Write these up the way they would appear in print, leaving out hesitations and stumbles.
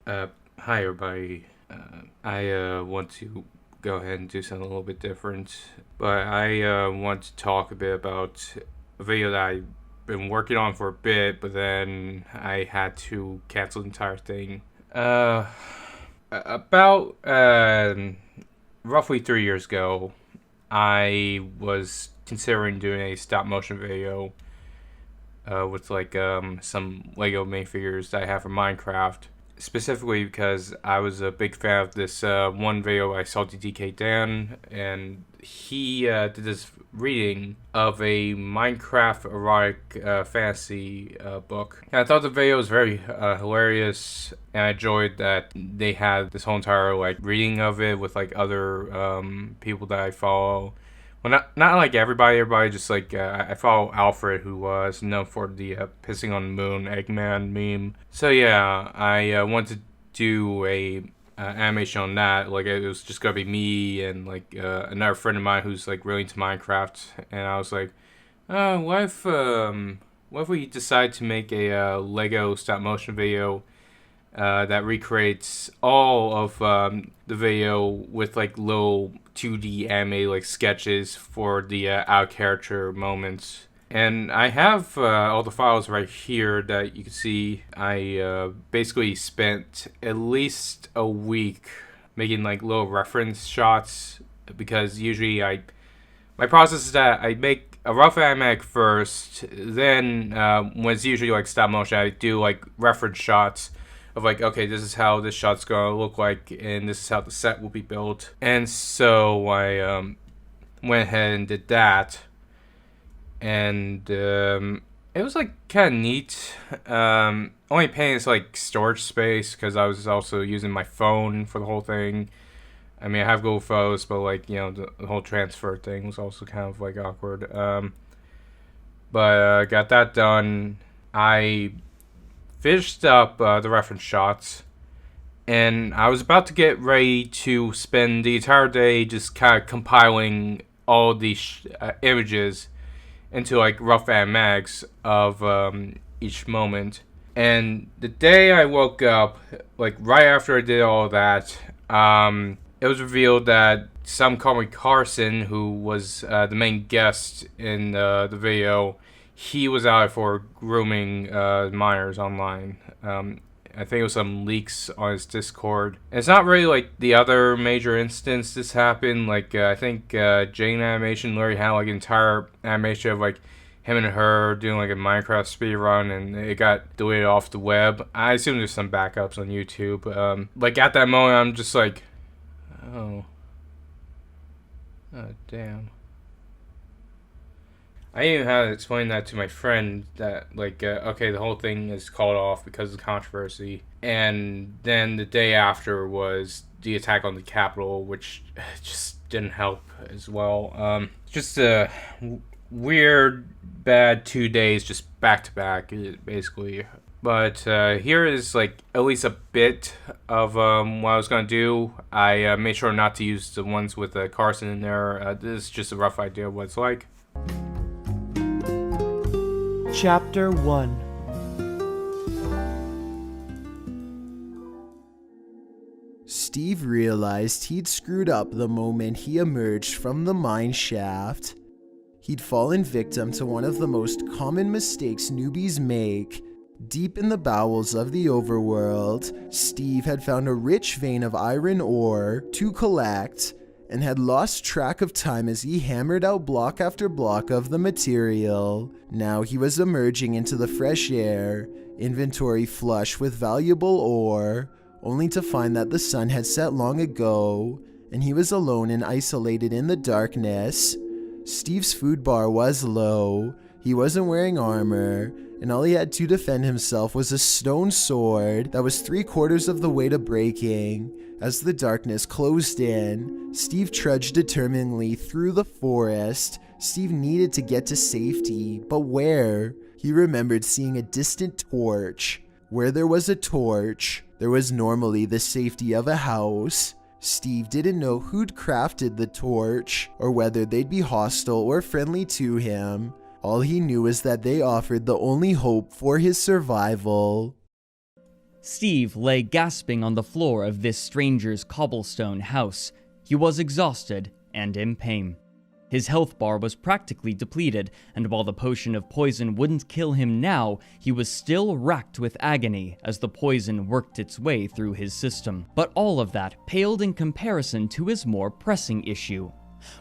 Hi everybody. I want to go ahead and do something a little bit different, but I want to talk a bit about a video that I've been working on for a bit, but then I had to cancel the entire thing. About roughly 3 years ago, I was considering doing a stop motion video with some Lego minifigures that I have for Minecraft. Specifically because I was a big fan of this one video by SaltyDKDan, and he did this reading of a Minecraft erotic fantasy book. And I thought the video was very hilarious, and I enjoyed that they had this whole entire reading of it with other people that I follow. Well, not like everybody just I follow Alfred, who is known for the pissing on the moon Eggman meme. So yeah, I wanted to do a animation on that. Like, it was just gonna be me and another friend of mine who's really into Minecraft, and I was like, what if we decide to make a Lego stop motion video that recreates all of the video with little 2D anime sketches for the out of character moments. And I have all the files right here that you can see. I basically spent at least a week making little reference shots, because usually my process is that I make a rough animatic first, then when it's usually stop motion, I do reference shots of okay, this is how this shot's gonna look like, and this is how the set will be built. And so I went ahead and did that, and it was kind of neat. Only pain is storage space, because I was also using my phone for the whole thing. I mean, I have Google Photos, but the whole transfer thing was also kind of awkward. But got that done. I finished up the reference shots, and I was about to get ready to spend the entire day just kind of compiling all these images into rough animatics of each moment. And the day I woke up, right after I did all that, it was revealed that some call me Carson, who was the main guest in the video, he was out for grooming minors online. I think it was some leaks on his Discord. And it's not really the other major instance this happened. I think Jane Animation literally had an entire animation of him and her doing a Minecraft speedrun, and it got deleted off the web. I assume there's some backups on YouTube. At that moment, I'm just oh damn. I even had to explain that to my friend that, okay, the whole thing is called off because of the controversy. And then the day after was the attack on the Capitol, which just didn't help as well. Just a weird, bad 2 days, just back to back, basically. But here is at least a bit of what I was gonna do. I made sure not to use the ones with Carson in there. This is just a rough idea of what it's like. Chapter 1. Steve realized he'd screwed up the moment he emerged from the mine shaft. He'd fallen victim to one of the most common mistakes newbies make. Deep in the bowels of the overworld, Steve had found a rich vein of iron ore to collect, and had lost track of time as he hammered out block after block of the material. Now he was emerging into the fresh air, inventory flush with valuable ore, only to find that the sun had set long ago, and he was alone and isolated in the darkness. Steve's food bar was low, he wasn't wearing armor, and all he had to defend himself was a stone sword that was 3/4 of the way to breaking. As the darkness closed in, Steve trudged determinedly through the forest. Steve needed to get to safety, but where? He remembered seeing a distant torch. Where there was a torch, there was normally the safety of a house. Steve didn't know who'd crafted the torch, or whether they'd be hostile or friendly to him. All he knew was that they offered the only hope for his survival. Steve lay gasping on the floor of this stranger's cobblestone house. He was exhausted and in pain. His health bar was practically depleted, and while the potion of poison wouldn't kill him now, he was still racked with agony as the poison worked its way through his system. But all of that paled in comparison to his more pressing issue.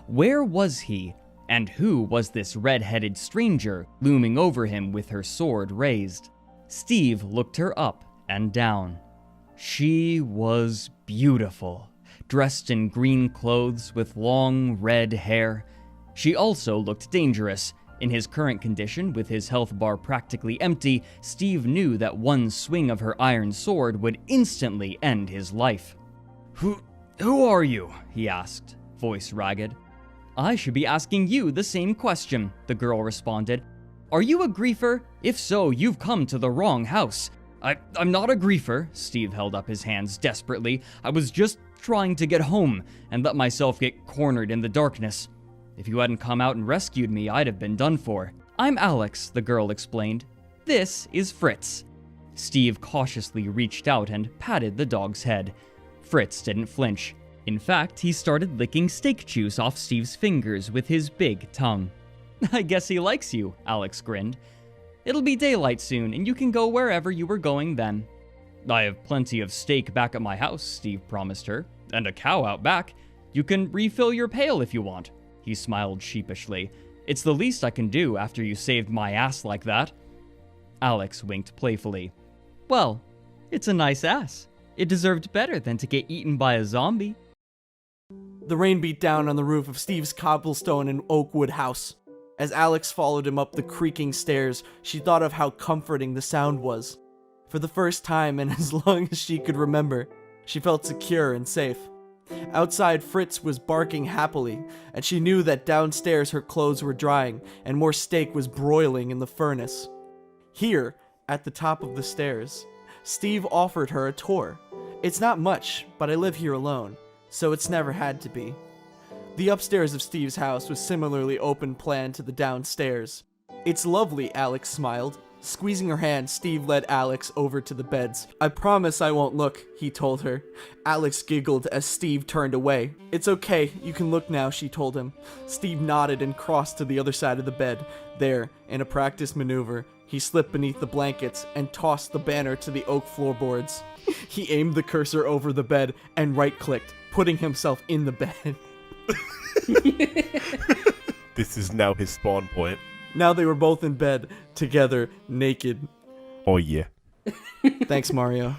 Where was he? And who was this red-headed stranger looming over him with her sword raised? Steve looked her up and down. She was beautiful, dressed in green clothes with long red hair. She also looked dangerous. In his current condition, with his health bar practically empty, Steve knew that one swing of her iron sword would instantly end his life. Who are you?" he asked, voice ragged. "I should be asking you the same question," the girl responded. "Are you a griefer? If so, you've come to the wrong house." I'm not a griefer," Steve held up his hands desperately. "I was just trying to get home and let myself get cornered in the darkness. If you hadn't come out and rescued me, I'd have been done for." "I'm Alex," the girl explained. "This is Fritz." Steve cautiously reached out and patted the dog's head. Fritz didn't flinch. In fact, he started licking steak juice off Steve's fingers with his big tongue. "I guess he likes you," Alex grinned. "It'll be daylight soon, and you can go wherever you were going then." "I have plenty of steak back at my house," Steve promised her, "and a cow out back. You can refill your pail if you want." He smiled sheepishly. "It's the least I can do after you saved my ass like that." Alex winked playfully. "Well, it's a nice ass. It deserved better than to get eaten by a zombie." The rain beat down on the roof of Steve's cobblestone and oak wood house. As Alex followed him up the creaking stairs, she thought of how comforting the sound was. For the first time in as long as she could remember, she felt secure and safe. Outside, Fritz was barking happily, and she knew that downstairs her clothes were drying and more steak was broiling in the furnace. Here, at the top of the stairs, Steve offered her a tour. "It's not much, but I live here alone, so it's never had to be." The upstairs of Steve's house was similarly open plan to the downstairs. "It's lovely," Alex smiled. Squeezing her hand, Steve led Alex over to the beds. "I promise I won't look," he told her. Alex giggled as Steve turned away. "It's okay, you can look now," she told him. Steve nodded and crossed to the other side of the bed. There, in a practice maneuver, he slipped beneath the blankets and tossed the banner to the oak floorboards. He aimed the cursor over the bed and right-clicked, putting himself in the bed. This is now his spawn point. Now they were both in bed, together, naked. Oh yeah. Thanks, Mario.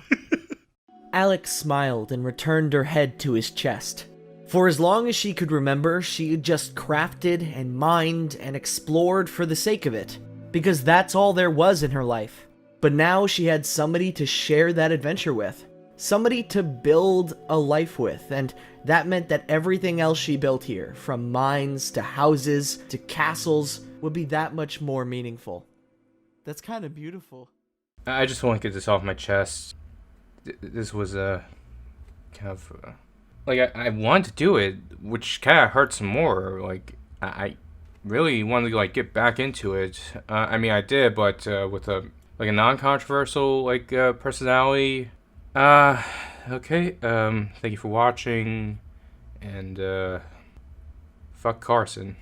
Alex smiled and returned her head to his chest. For as long as she could remember, she had just crafted and mined and explored for the sake of it, because that's all there was in her life. But now she had somebody to share that adventure with, somebody to build a life with, and that meant that everything else she built here, from mines to houses to castles, would be that much more meaningful. That's kind of beautiful. I just want to get this off my chest. This was a kind of like I wanted to do it, which kind of hurts more. Like I really wanted to like get back into it. I mean I did, but with a non-controversial personality. Okay. Thank you for watching, and fuck Carson.